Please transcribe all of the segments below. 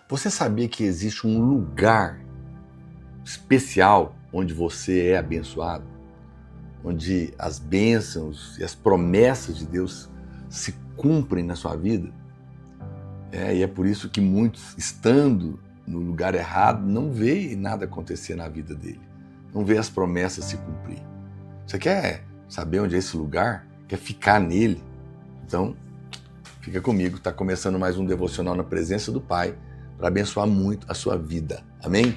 Você sabia que existe um lugar especial onde você é abençoado? Onde as bênçãos e as promessas de Deus se cumprem na sua vida? E é por isso que muitos, estando no lugar errado, não vê nada acontecer na vida dele. Não vê as promessas se cumprir. Você quer saber onde é esse lugar? Quer ficar nele? Então, fica comigo. Está começando mais um devocional na presença do Pai para abençoar muito a sua vida. Amém?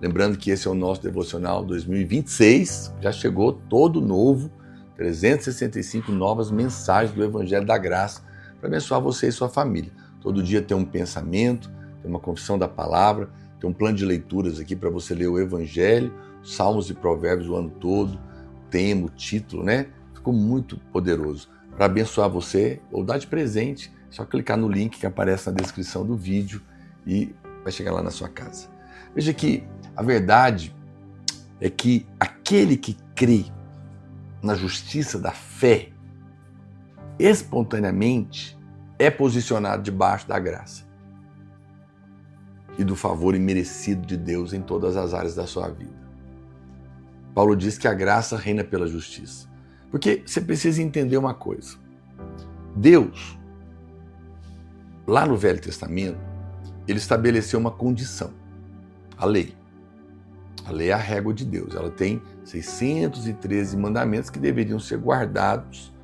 Lembrando que esse é o nosso devocional 2026. Já chegou todo novo. 365 novas mensagens do Evangelho da Graça para abençoar você e sua família. Todo dia tem um pensamento, tem uma confissão da palavra, tem um plano de leituras aqui para você ler o Evangelho, Salmos e Provérbios o ano todo, tema, o título, né? Ficou muito poderoso. Para abençoar você ou dar de presente, é só clicar no link que aparece na descrição do vídeo e vai chegar lá na sua casa. Veja que a verdade é que aquele que crê na justiça da fé, espontaneamente é posicionado debaixo da graça e do favor imerecido de Deus em todas as áreas da sua vida. Paulo diz que a graça reina pela justiça. Porque você precisa entender uma coisa. Deus, lá no Velho Testamento, ele estabeleceu uma condição, a lei. A lei é a régua de Deus. Ela tem 613 mandamentos que deveriam ser guardados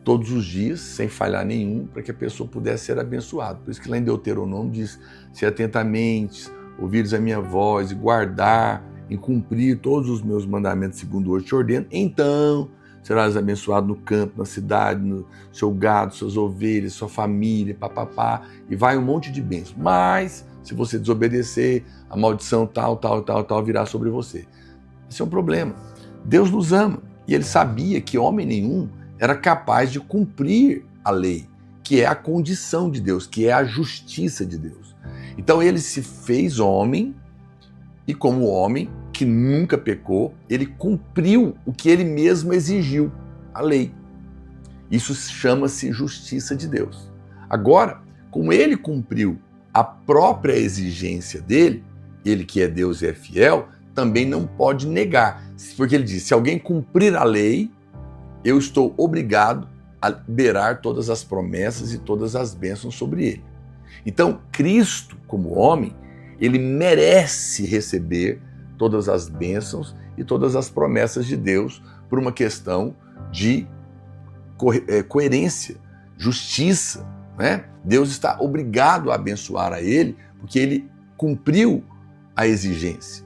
todos os dias, sem falhar nenhum, para que a pessoa pudesse ser abençoada. Por isso que lá em Deuteronômio diz, se atentamente ouvires a minha voz e guardar e cumprir todos os meus mandamentos segundo hoje te ordeno, então serás abençoado no campo, na cidade, no seu gado, suas ovelhas, sua família, papapá, e vai um monte de bênçãos. Mas, se você desobedecer, a maldição tal virá sobre você. Esse é um problema. Deus nos ama e ele sabia que homem nenhum era capaz de cumprir a lei, que é a condição de Deus, que é a justiça de Deus. Então ele se fez homem e como homem que nunca pecou, ele cumpriu o que ele mesmo exigiu, a lei. Isso chama-se justiça de Deus. Agora, como ele cumpriu a própria exigência dele, ele que é Deus e é fiel, também não pode negar. Porque ele diz, se alguém cumprir a lei, eu estou obrigado a liberar todas as promessas e todas as bênçãos sobre ele. Então, Cristo, como homem, ele merece receber todas as bênçãos e todas as promessas de Deus por uma questão de coerência, justiça, né? Deus está obrigado a abençoar a ele porque ele cumpriu a exigência.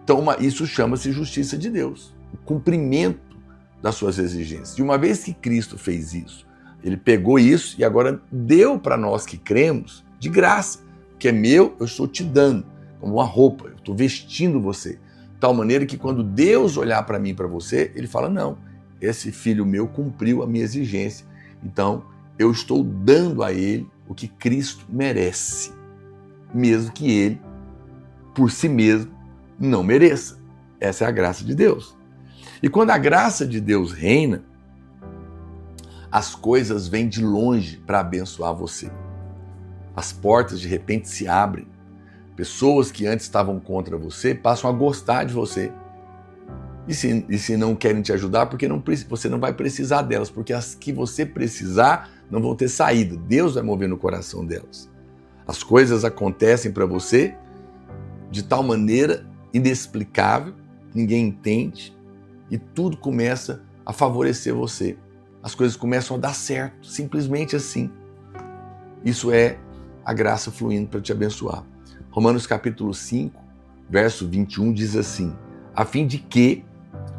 Então, isso chama-se justiça de Deus, o cumprimento das suas exigências. E uma vez que Cristo fez isso, ele pegou isso e agora deu para nós que cremos de graça, que é meu, eu estou te dando, como uma roupa, eu estou vestindo você. De tal maneira que quando Deus olhar para mim e para você, ele fala, não, esse filho meu cumpriu a minha exigência, então eu estou dando a ele o que Cristo merece, mesmo que ele, por si mesmo, não mereça. Essa é a graça de Deus. E quando a graça de Deus reina, as coisas vêm de longe para abençoar você. As portas de repente se abrem. Pessoas que antes estavam contra você passam a gostar de você. E se não querem te ajudar, porque você não vai precisar delas, porque as que você precisar não vão ter saída. Deus vai mover no coração delas. As coisas acontecem para você de tal maneira inexplicável, ninguém entende, e tudo começa a favorecer você. As coisas começam a dar certo, simplesmente assim. Isso é a graça fluindo para te abençoar. Romanos capítulo 5, verso 21 diz assim, a fim de que,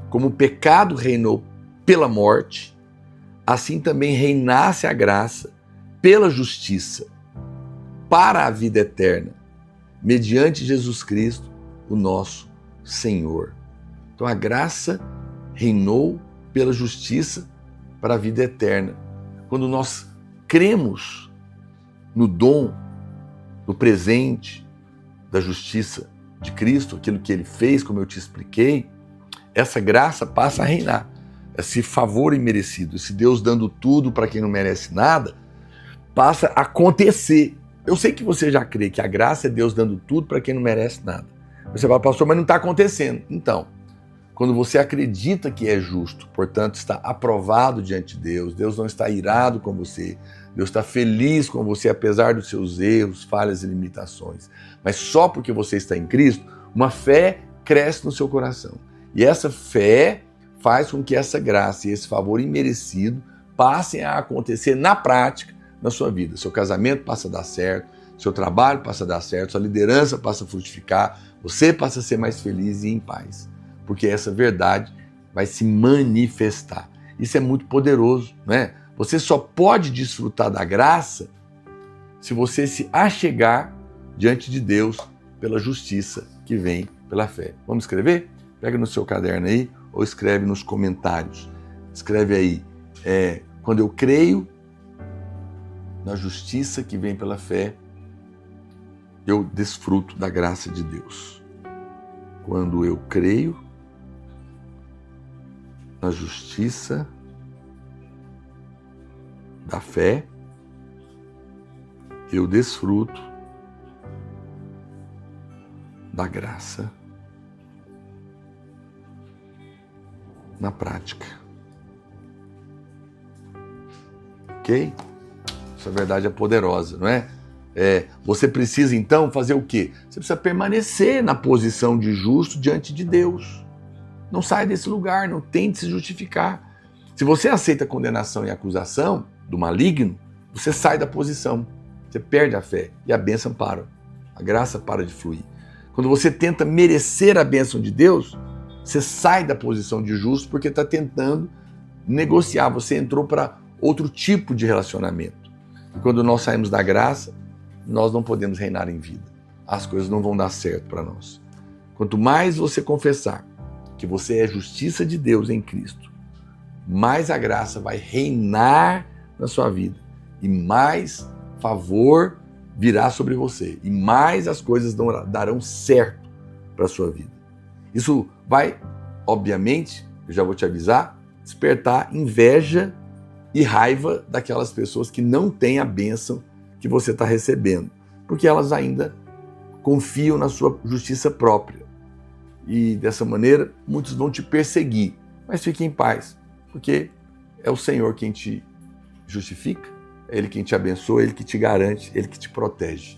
como o pecado reinou pela morte, assim também reinasse a graça pela justiça, para a vida eterna, mediante Jesus Cristo, o nosso Senhor. Então a graça reinou pela justiça para a vida eterna. Quando nós cremos no dom, no presente da justiça de Cristo, aquilo que ele fez, como eu te expliquei, essa graça passa a reinar. Esse favor imerecido, esse Deus dando tudo para quem não merece nada, passa a acontecer. Eu sei que você já crê que a graça é Deus dando tudo para quem não merece nada. Você fala, pastor, mas não está acontecendo. Então, quando você acredita que é justo, portanto está aprovado diante de Deus, Deus não está irado com você, Deus está feliz com você apesar dos seus erros, falhas e limitações. Mas só porque você está em Cristo, uma fé cresce no seu coração. E essa fé faz com que essa graça e esse favor imerecido passem a acontecer na prática na sua vida. Seu casamento passa a dar certo, seu trabalho passa a dar certo, sua liderança passa a frutificar, você passa a ser mais feliz e em paz. Porque essa verdade vai se manifestar. Isso é muito poderoso, né? Você só pode desfrutar da graça se você se achegar diante de Deus pela justiça que vem pela fé. Vamos escrever? Pega no seu caderno aí ou escreve nos comentários. Escreve aí, quando eu creio na justiça que vem pela fé, eu desfruto da graça de Deus. Quando eu creio na justiça da fé, eu desfruto da graça na prática. Ok? Essa verdade é poderosa, não é? Você precisa então fazer o quê? Você precisa permanecer na posição de justo diante de Deus. Não saia desse lugar, não tente se justificar. Se você aceita a condenação e a acusação do maligno, você sai da posição, você perde a fé e a bênção para. A graça para de fluir. Quando você tenta merecer a bênção de Deus, você sai da posição de justo porque está tentando negociar. Você entrou para outro tipo de relacionamento. E quando nós saímos da graça, nós não podemos reinar em vida. As coisas não vão dar certo para nós. Quanto mais você confessar que você é justiça de Deus em Cristo, mais a graça vai reinar na sua vida e mais favor virá sobre você e mais as coisas darão certo para a sua vida. Isso vai, obviamente, eu já vou te avisar, despertar inveja e raiva daquelas pessoas que não têm a bênção que você está recebendo, porque elas ainda confiam na sua justiça própria. E dessa maneira, muitos vão te perseguir, mas fique em paz, porque é o Senhor quem te justifica, é Ele quem te abençoa, é Ele que te garante, é Ele que te protege.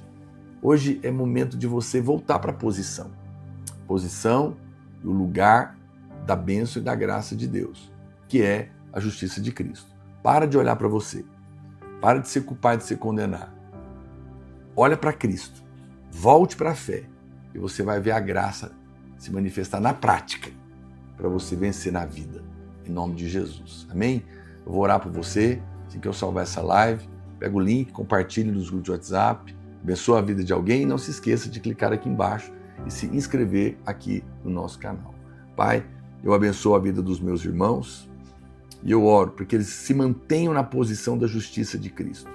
Hoje é momento de você voltar para a posição e o lugar da bênção e da graça de Deus, que é a justiça de Cristo. Para de olhar para você, para de ser culpado, de se condenar. Olha para Cristo, volte para a fé e você vai ver a graça se manifestar na prática para você vencer na vida, em nome de Jesus. Amém? Eu vou orar por você, assim que eu salvar essa live, pega o link, compartilhe nos grupos de WhatsApp, abençoa a vida de alguém e não se esqueça de clicar aqui embaixo e se inscrever aqui no nosso canal. Pai, eu abençoo a vida dos meus irmãos e eu oro para que eles se mantenham na posição da justiça de Cristo,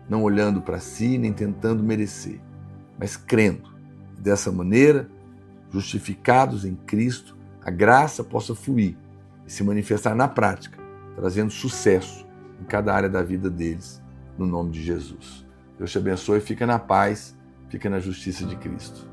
não olhando para si nem tentando merecer, mas crendo. E dessa maneira, justificados em Cristo, a graça possa fluir e se manifestar na prática, trazendo sucesso em cada área da vida deles, no nome de Jesus. Deus te abençoe, fica na paz, fica na justiça de Cristo.